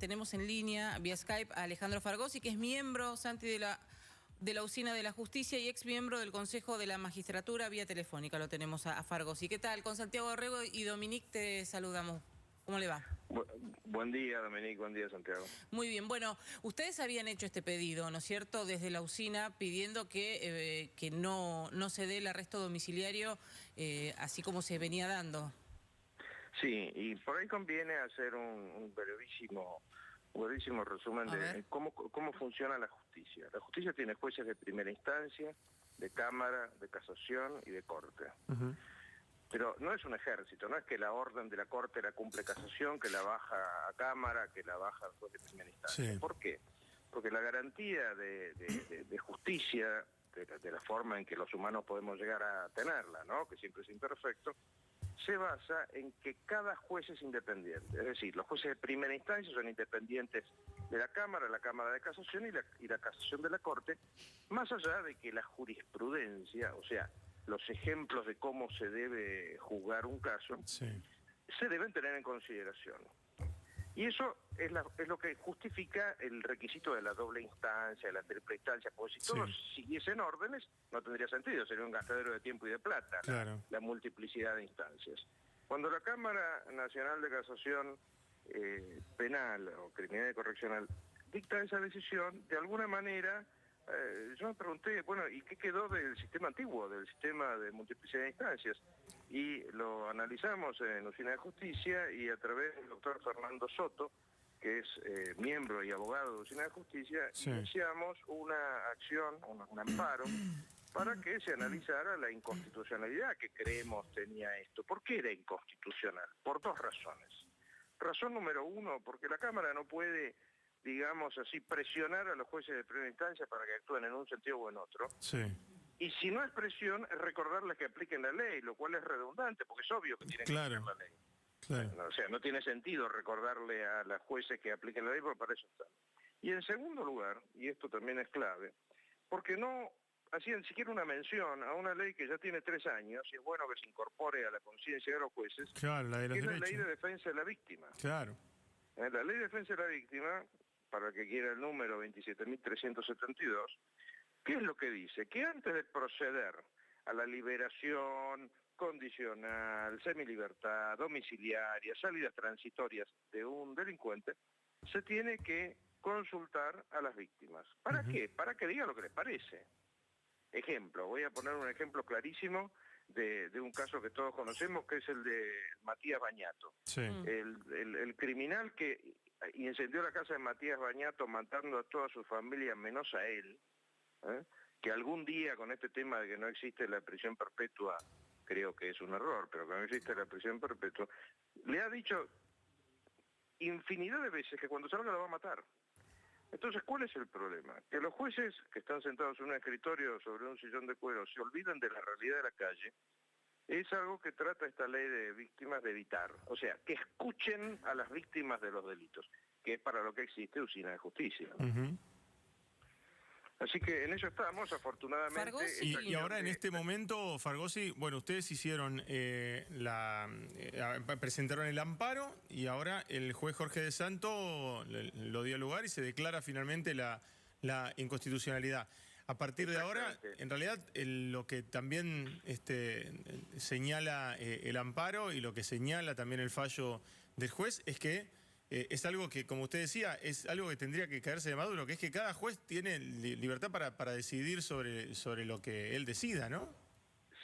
tenemos en línea, vía Skype, a Alejandro Fargosi, que es miembro, Santi, de la Usina de la Justicia y ex miembro del Consejo de la Magistratura. Vía telefónica lo tenemos a Fargosi. ¿Qué tal? Con Santiago Orrego y Dominique te saludamos. ¿Cómo le va? Buen día, Dominique. Buen día, Santiago. Muy bien. Bueno, ustedes habían hecho este pedido, ¿no es cierto?, desde la Usina, pidiendo que no se dé el arresto domiciliario así como se venía dando. Sí, y por ahí conviene hacer un brevísimo resumen de cómo funciona la justicia. La justicia tiene jueces de primera instancia, de cámara, de casación y de corte. Pero no es un ejército, no es que la orden de la corte la cumple casación, que la baja a cámara, que la baja al juez de primera instancia. Sí. ¿Por qué? Porque la garantía de justicia, de la forma en que los humanos podemos llegar a tenerla, ¿no?, que siempre es imperfecto, se basa en que cada juez es independiente. Es decir, los jueces de primera instancia son independientes de la Cámara de Casación y la casación de la Corte, más allá de que la jurisprudencia, o sea, los ejemplos de cómo se debe juzgar un caso, Sí. se deben tener en consideración. Y eso es lo que justifica el requisito de la doble instancia, de la triple instancia, porque si todos siguiesen órdenes, no tendría sentido, sería un gastadero de tiempo y de plata, Claro. la multiplicidad de instancias. Cuando la Cámara Nacional de Casación Penal o Criminal y Correccional dicta esa decisión, de alguna manera, yo me pregunté, bueno, ¿y qué quedó del sistema antiguo, del sistema de multiplicidad de instancias? Y lo analizamos en Usina de Justicia y a través del doctor Fernando Soto, que es miembro y abogado de Usina de Justicia, iniciamos una acción, un amparo, para que se analizara la inconstitucionalidad que creemos tenía esto. ¿Por qué era inconstitucional? Por dos razones. Razón número uno, porque la Cámara no puede, digamos así, presionar a los jueces de primera instancia para que actúen en un sentido o en otro. Sí. Y si no es presión, es recordarles que apliquen la ley, lo cual es redundante, porque es obvio que tienen que aplicar la ley. Claro. O sea, no tiene sentido recordarle a las jueces que apliquen la ley, porque para eso están. Y en segundo lugar, y esto también es clave, porque no hacían siquiera una mención a una ley que ya tiene 3 años, y es bueno que se incorpore a la conciencia de los jueces, Claro, la de los que es la derechos. ley de defensa de la víctima. Claro. La ley de defensa de la víctima, para el que quiera el número 27.372, ¿qué es lo que dice? Que antes de proceder a la liberación condicional, semilibertad, domiciliaria, salidas transitorias de un delincuente, se tiene que consultar a las víctimas. ¿Para qué? Para que diga lo que les parece. Ejemplo, voy a poner un ejemplo clarísimo de un caso que todos conocemos, que es el de Matías Bañato. Sí. El criminal que incendió la casa de Matías Bañato matando a toda su familia menos a él, que algún día con este tema de que no existe la prisión perpetua, creo que es un error, pero que no existe la prisión perpetua, le ha dicho infinidad de veces que cuando salga lo va a matar. Entonces, ¿cuál es el problema? Que los jueces que están sentados en un escritorio sobre un sillón de cuero se olvidan de la realidad de la calle. Es algo que trata esta ley de víctimas de evitar. O sea, que escuchen a las víctimas de los delitos, que es para lo que existe Usina de Justicia. Así que en eso estamos, afortunadamente. Fargosi. Y ahora en este momento, Fargosi, bueno, ustedes hicieron presentaron el amparo y ahora el juez Jorge de Santo lo dio lugar y se declara finalmente la inconstitucionalidad. A partir de ahora, en realidad, lo que también señala el amparo y lo que señala también el fallo del juez es que es algo que, como usted decía, es algo que tendría que caerse de Maduro, que es que cada juez tiene libertad para decidir sobre lo que él decida, ¿no?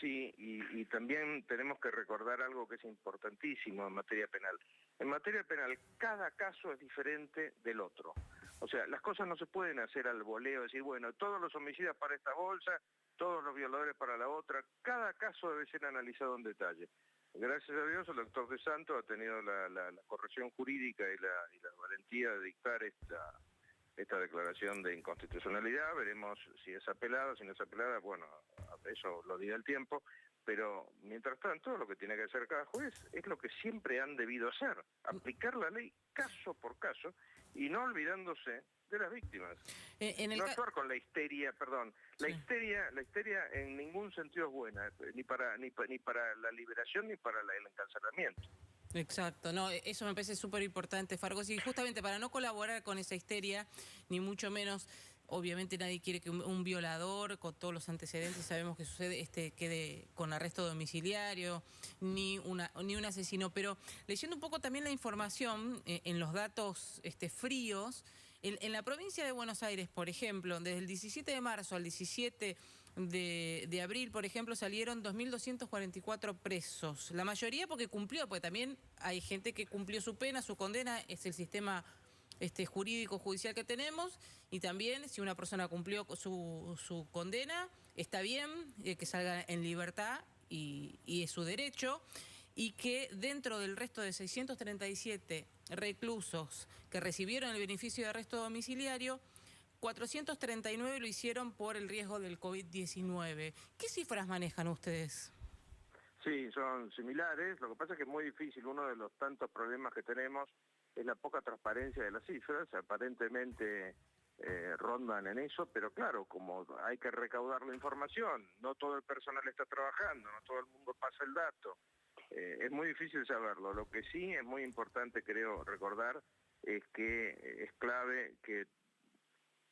Sí, y también tenemos que recordar algo que es importantísimo en materia penal. En materia penal, cada caso es diferente del otro. O sea, las cosas no se pueden hacer al voleo, decir, bueno, todos los homicidas para esta bolsa, todos los violadores para la otra. Cada caso debe ser analizado en detalle. Gracias a Dios, el doctor de Santo ha tenido la corrección jurídica y la valentía de dictar esta declaración de inconstitucionalidad. Veremos si es apelada, si no es apelada, bueno, eso lo dirá el tiempo. Pero, mientras tanto, lo que tiene que hacer cada juez es lo que siempre han debido hacer, aplicar la ley caso por caso y no olvidándose de las víctimas. No actuar con la histeria, perdón. La histeria en ningún sentido es buena, ni para la liberación ni para el encarcelamiento. Exacto, no, eso me parece súper importante, Fargo. Y justamente para no colaborar con esa histeria, ni mucho menos, obviamente nadie quiere que un violador con todos los antecedentes, sabemos que sucede, quede con arresto domiciliario, ni un asesino. Pero leyendo un poco también la información en los datos fríos, en la provincia de Buenos Aires, por ejemplo, desde el 17 de marzo al 17 de abril, por ejemplo, salieron 2.244 presos. La mayoría porque cumplió, porque también hay gente que cumplió su pena, su condena, es el sistema jurídico judicial que tenemos, y también si una persona cumplió su condena, está bien que salga en libertad y es su derecho, y que dentro del resto de 637 reclusos que recibieron el beneficio de arresto domiciliario, 439 lo hicieron por el riesgo del COVID-19. ¿Qué cifras manejan ustedes? Sí, son similares. Lo que pasa es que es muy difícil. Uno de los tantos problemas que tenemos es la poca transparencia de las cifras. Aparentemente rondan en eso, pero claro, como hay que recaudar la información, no todo el personal está trabajando, no todo el mundo pasa el dato. Es muy difícil saberlo. Lo que sí es muy importante, creo, recordar es que es clave que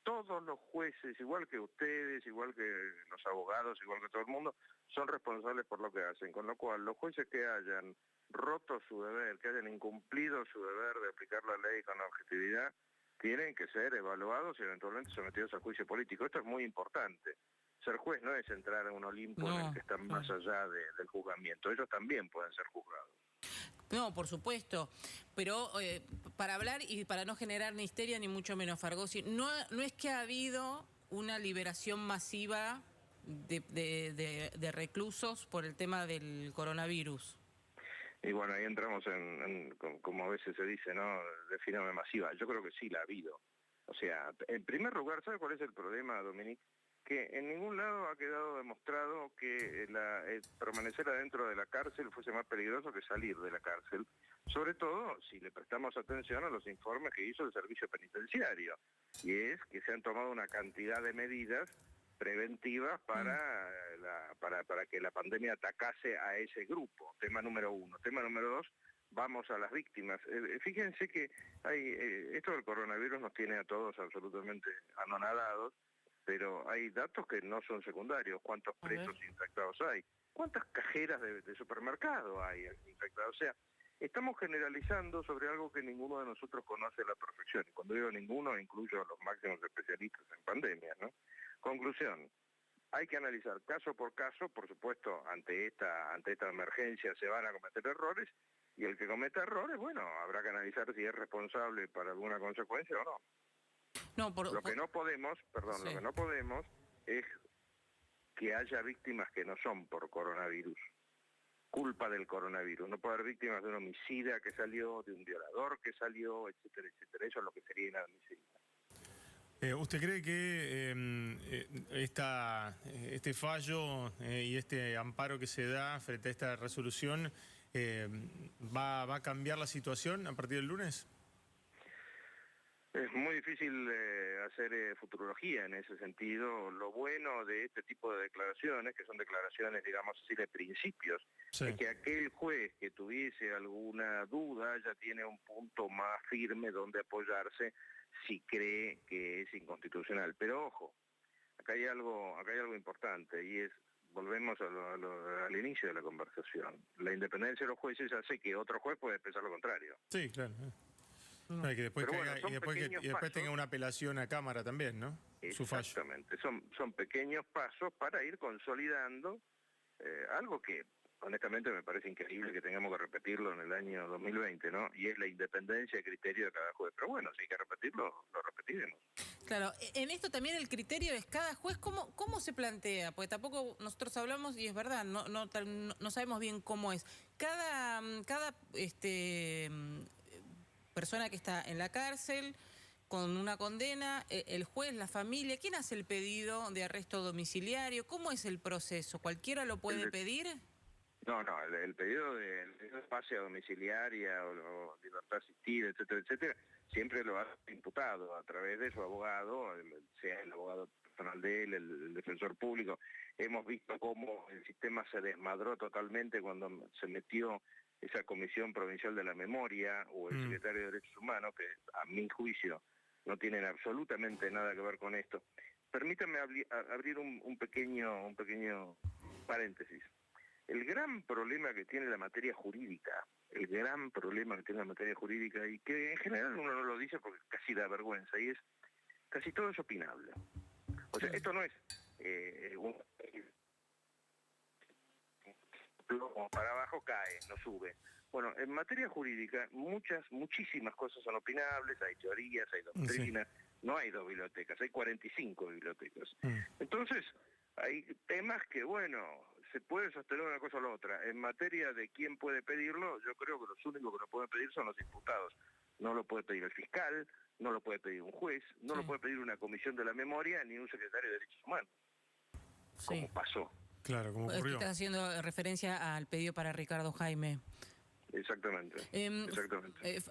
todos los jueces, igual que ustedes, igual que los abogados, igual que todo el mundo, son responsables por lo que hacen. Con lo cual, los jueces que hayan roto su deber, que hayan incumplido su deber de aplicar la ley con objetividad, tienen que ser evaluados y eventualmente sometidos a juicio político. Esto es muy importante. Ser juez no es entrar en un Olimpo en el que están más allá del juzgamiento. Ellos también pueden ser juzgados. No, por supuesto, pero para hablar y para no generar ni histeria ni mucho menos, Fargosi, no es que ha habido una liberación masiva de reclusos por el tema del coronavirus. Y bueno, ahí entramos como a veces se dice, ¿no? Definame masiva. Yo creo que sí la ha habido. O sea, en primer lugar, ¿sabe cuál es el problema, Dominique? Que en ningún lado ha quedado demostrado que permanecer adentro de la cárcel fuese más peligroso que salir de la cárcel, sobre todo si le prestamos atención a los informes que hizo el servicio penitenciario, y es que se han tomado una cantidad de medidas preventivas para que la pandemia atacase a ese grupo, tema número uno. Tema número dos, vamos a las víctimas. Fíjense que esto del coronavirus nos tiene a todos absolutamente anonadados, pero hay datos que no son secundarios. ¿Cuántos presos infectados hay? ¿Cuántas cajeras de supermercado hay infectadas? O sea, estamos generalizando sobre algo que ninguno de nosotros conoce a la perfección. Y cuando digo ninguno, incluyo a los máximos especialistas en pandemia, ¿no? Conclusión, hay que analizar caso por caso. Por supuesto, ante esta emergencia se van a cometer errores, y el que cometa errores, bueno, habrá que analizar si es responsable para alguna consecuencia o no. Lo que no podemos es que haya víctimas que no son por coronavirus, culpa del coronavirus. No puede haber víctimas de un homicida que salió, de un violador que salió, etcétera, etcétera. Eso es lo que sería inadmisible. ¿Usted cree que este fallo y este amparo que se da frente a esta resolución va a cambiar la situación a partir del lunes? Es muy difícil hacer futurología en ese sentido. Lo bueno de este tipo de declaraciones, que son declaraciones, digamos así, de principios, es que aquel juez que tuviese alguna duda ya tiene un punto más firme donde apoyarse si cree que es inconstitucional. Pero ojo, acá hay algo importante, y es, volvemos al inicio de la conversación. La independencia de los jueces hace que otro juez pueda pensar lo contrario. Sí, claro. No, y que después, después tenga una apelación a Cámara también, ¿no? Exactamente, son pequeños pasos para ir consolidando algo que honestamente me parece increíble que tengamos que repetirlo en el año 2020, ¿no? Y es la independencia de criterio de cada juez. Pero bueno, si hay que repetirlo, lo repetiremos. Claro, en esto también el criterio es cada juez, ¿cómo se plantea? Porque tampoco nosotros hablamos, y es verdad, no sabemos bien cómo es. Cada persona que está en la cárcel con una condena, el juez, la familia, ¿quién hace el pedido de arresto domiciliario? ¿Cómo es el proceso? ¿Cualquiera lo puede pedir? No, el pedido de pase a domiciliaria o libertad asistida, etcétera, etcétera, siempre lo ha imputado a través de su abogado, sea el abogado personal de él, el defensor público. Hemos visto cómo el sistema se desmadró totalmente cuando se metió esa Comisión Provincial de la Memoria o el secretario de Derechos Humanos, que a mi juicio no tienen absolutamente nada que ver con esto. Permítame abrir un pequeño paréntesis. El gran problema que tiene la materia jurídica, y que en general uno no lo dice porque casi da vergüenza, y es, casi todo es opinable. O sea, esto no es como para abajo cae, no sube. Bueno, en materia jurídica muchísimas cosas son opinables, hay teorías, hay doctrinas, no hay 2 bibliotecas, hay 45 bibliotecas. Entonces, hay temas que, bueno, se puede sostener una cosa o la otra. En materia de quién puede pedirlo, yo creo que los únicos que lo pueden pedir son los imputados. No lo puede pedir el fiscal, no lo puede pedir un juez, no lo puede pedir una comisión de la memoria ni un secretario de Derechos Humanos, como pasó. Claro, como ocurrió. Estás haciendo referencia al pedido para Ricardo Jaime. Exactamente.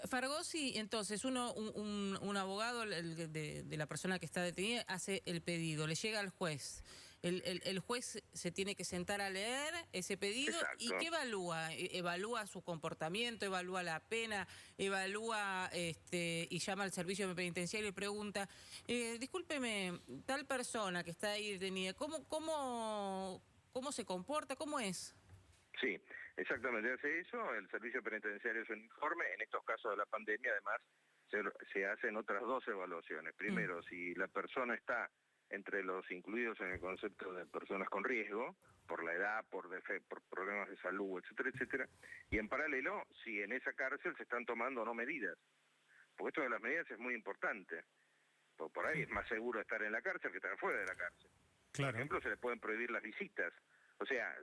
Fargosi, entonces, un abogado de la persona que está detenida hace el pedido, le llega al juez. El juez se tiene que sentar a leer ese pedido. Exacto. ¿Y qué evalúa? ¿Evalúa su comportamiento? ¿Evalúa la pena? ¿Evalúa y llama al servicio penitenciario y pregunta, discúlpeme, tal persona que está ahí detenida, ¿cómo se comporta? ¿Cómo es? Sí, exactamente, hace eso, el servicio penitenciario es un informe, en estos casos de la pandemia además se hacen otras 2 evaluaciones. Primero, si la persona está entre los incluidos en el concepto de personas con riesgo, por la edad, por problemas de salud, etcétera, etcétera, y en paralelo, si en esa cárcel se están tomando o no medidas, porque esto de las medidas es muy importante, por ahí es más seguro estar en la cárcel que estar fuera de la cárcel. Claro. Por ejemplo, se le pueden prohibir las visitas. O sea,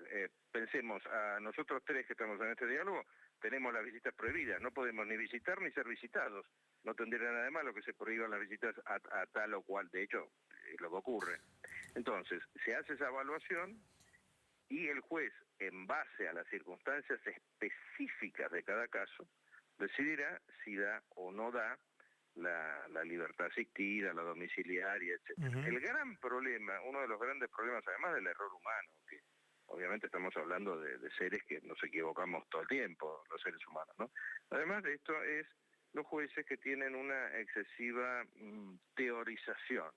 pensemos, a nosotros 3 que estamos en este diálogo, tenemos las visitas prohibidas, no podemos ni visitar ni ser visitados. No tendría nada de malo que se prohíban las visitas a tal o cual, de hecho, es lo que ocurre. Entonces, se hace esa evaluación y el juez, en base a las circunstancias específicas de cada caso, decidirá si da o no da la libertad asistida, la domiciliaria, etc. El gran problema, uno de los grandes problemas, además del error humano, que obviamente estamos hablando de seres que nos equivocamos todo el tiempo, los seres humanos, ¿no? Además de esto es los jueces que tienen una excesiva teorización.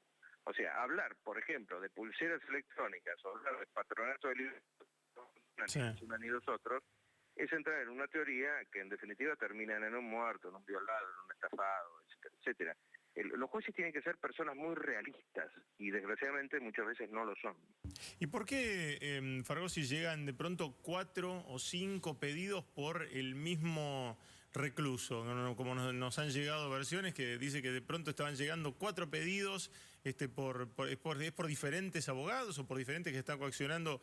O sea, hablar, por ejemplo, de pulseras electrónicas o hablar de patronato de libertad, ni los otros, es entrar en una teoría que en definitiva terminan en un muerto, en un violado, en un estafado, etcétera, etcétera. Los jueces tienen que ser personas muy realistas y desgraciadamente muchas veces no lo son. ¿Y por qué, Fargosi, llegan de pronto 4 o 5 pedidos por el mismo recluso? Como nos han llegado versiones que dice que de pronto estaban llegando 4 pedidos ¿es por diferentes abogados o por diferentes que están coaccionando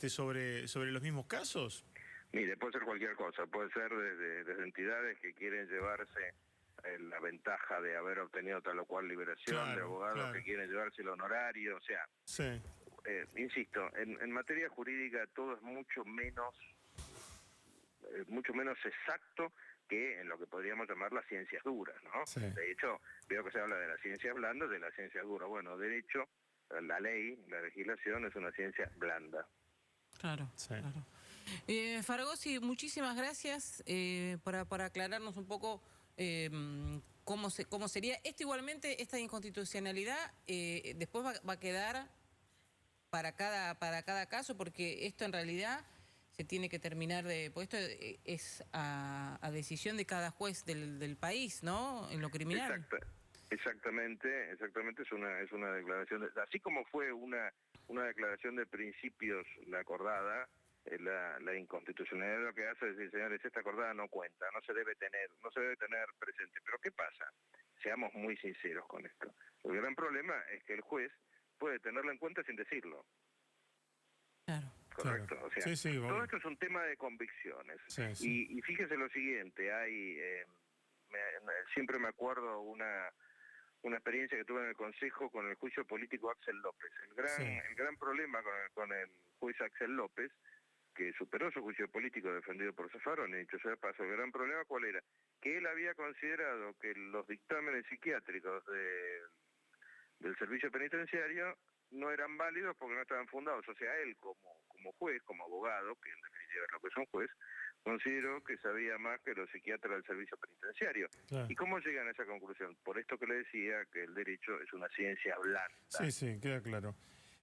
sobre los mismos casos? Mire, puede ser cualquier cosa, puede ser desde entidades que quieren llevarse la ventaja de haber obtenido tal o cual liberación, de abogados que quieren llevarse el honorario, o sea, insisto, en materia jurídica todo es mucho menos exacto que en lo que podríamos llamar las ciencias duras, ¿no? Sí. De hecho, veo que se habla de las ciencias blandas, de las ciencias duras. Bueno, derecho, la ley, la legislación es una ciencia blanda. Claro, claro. Fargosi, muchísimas gracias por aclararnos un poco cómo sería. Esto igualmente, esta inconstitucionalidad, después va a quedar para cada caso, porque esto en realidad se tiene que terminar porque esto es a decisión de cada juez del país, ¿no? En lo criminal. Exactamente, es una declaración, así como fue una declaración de principios la acordada, la inconstitucionalidad lo que hace es decir, señores, esta acordada no cuenta, no se debe tener presente. Pero ¿qué pasa? Seamos muy sinceros con esto. El gran problema es que el juez puede tenerlo en cuenta sin decirlo. Claro. Correcto, Claro. O sea, todo esto es un tema de convicciones. Y fíjese lo siguiente, siempre me acuerdo una experiencia que tuve en el Consejo con el juicio político Axel López. El gran problema con el juez Axel López, que superó su juicio político defendido por Zaffaroni, dicho sea de paso, el gran problema ¿cuál era? Que él había considerado que los dictámenes psiquiátricos del servicio penitenciario no eran válidos porque no estaban fundados. O sea, él como juez, como abogado, que en definitiva es lo que es un juez, consideró que sabía más que los psiquiatras del servicio penitenciario. Claro. ¿Y cómo llegan a esa conclusión? Por esto que le decía, que el derecho es una ciencia blanda. Sí, queda claro.